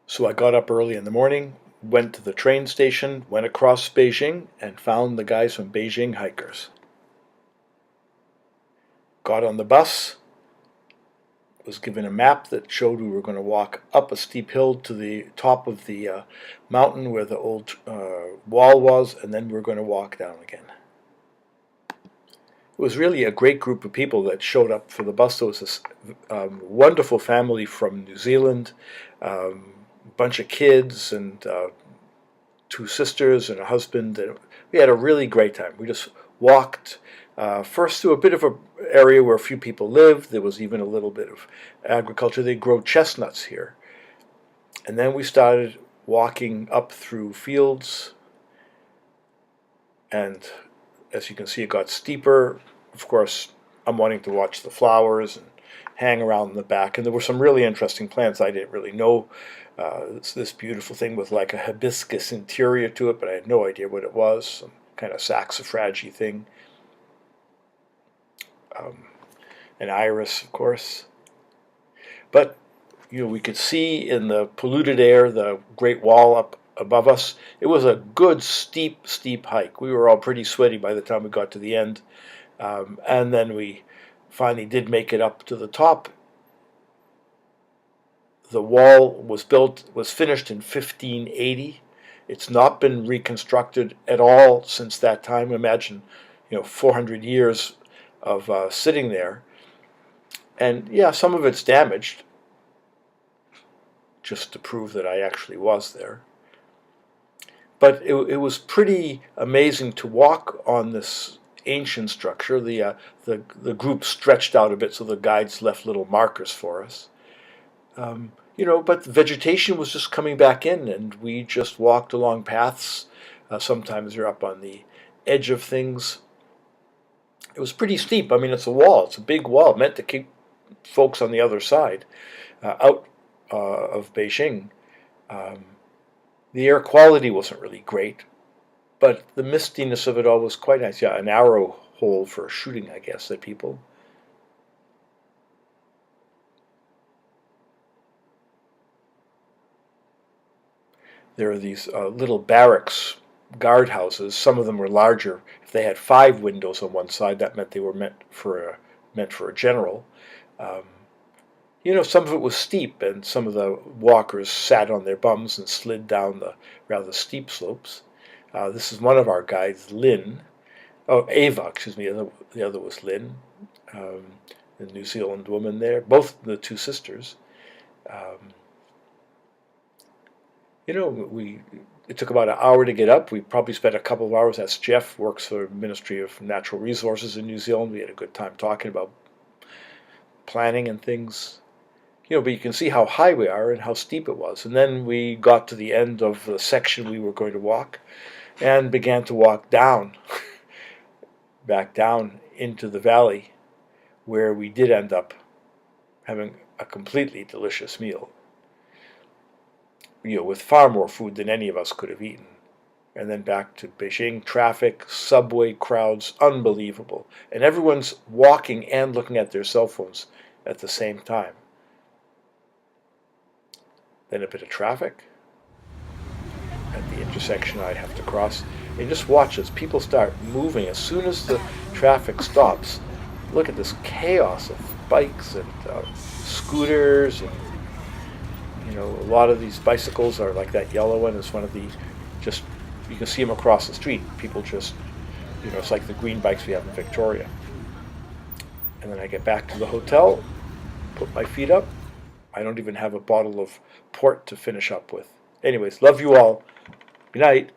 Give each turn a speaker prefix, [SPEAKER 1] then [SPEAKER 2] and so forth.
[SPEAKER 1] So I got up early in the morning, went to the train station, went across Beijing, and found the guys from Beijing Hikers. Got on the bus, was given a map that showed we were going to walk up a steep hill to the top of the mountain where the old wall was, and then we were going to walk down again. It was really a great group of people that showed up for the bus. There was this wonderful family from New Zealand, a bunch of kids, and two sisters and a husband. And we had a really great time. We just walked first through a bit of an area where a few people lived. There was even a little bit of agriculture. They grow chestnuts here. And then we started walking up through fields, and as you can see, it got steeper. Of course, I'm wanting to watch the flowers and hang around in the back. And there were some really interesting plants I didn't really know. It's this beautiful thing with like a hibiscus interior to it, but I had no idea what it was. Some kind of saxifrage thing. An iris, of course. But, we could see in the polluted air the Great Wall up above us. It was a good, steep, steep hike. We were all pretty sweaty by the time we got to the end. And then we finally did make it up to the top. The wall was finished in 1580. It's not been reconstructed at all since that time. Imagine, 400 years of sitting there. And yeah, some of it's damaged, just to prove that I actually was there. But it was pretty amazing to walk on this ancient structure. The group stretched out a bit, so the guides left little markers for us. But the vegetation was just coming back in, and we just walked along paths. Sometimes you're up on the edge of things. It was pretty steep. I mean, it's a wall. It's a big wall meant to keep folks on the other side out of Beijing. The air quality wasn't really great, but the mistiness of it all was quite nice. Yeah, an arrow hole for shooting, I guess, at people. There are these little barracks, guardhouses. Some of them were larger. If they had 5 windows on one side, that meant they were meant for a general. Some of it was steep, and some of the walkers sat on their bums and slid down the rather steep slopes. This is one of our guides, Lynn. Oh, Ava, excuse me. The other was Lynn, the New Zealand woman there. Both the two sisters. It took about an hour to get up. We probably spent a couple of hours. That's Jeff, works for the Ministry of Natural Resources in New Zealand. We had a good time talking about planning and things. But you can see how high we are and how steep it was. And then we got to the end of the section we were going to walk and began to walk down, back down into the valley, where we did end up having a completely delicious meal. With far more food than any of us could have eaten. And then back to Beijing, traffic, subway crowds, unbelievable. And everyone's walking and looking at their cell phones at the same time. Then a bit of traffic at the intersection I'd have to cross. And just watch as people start moving. As soon as the traffic stops, look at this chaos of bikes and scooters and a lot of these bicycles are like that yellow one is one of the, just, you can see them across the street. People just, it's like the green bikes we have in Victoria. And then I get back to the hotel, put my feet up. I don't even have a bottle of port to finish up with. Anyways, love you all. Good night.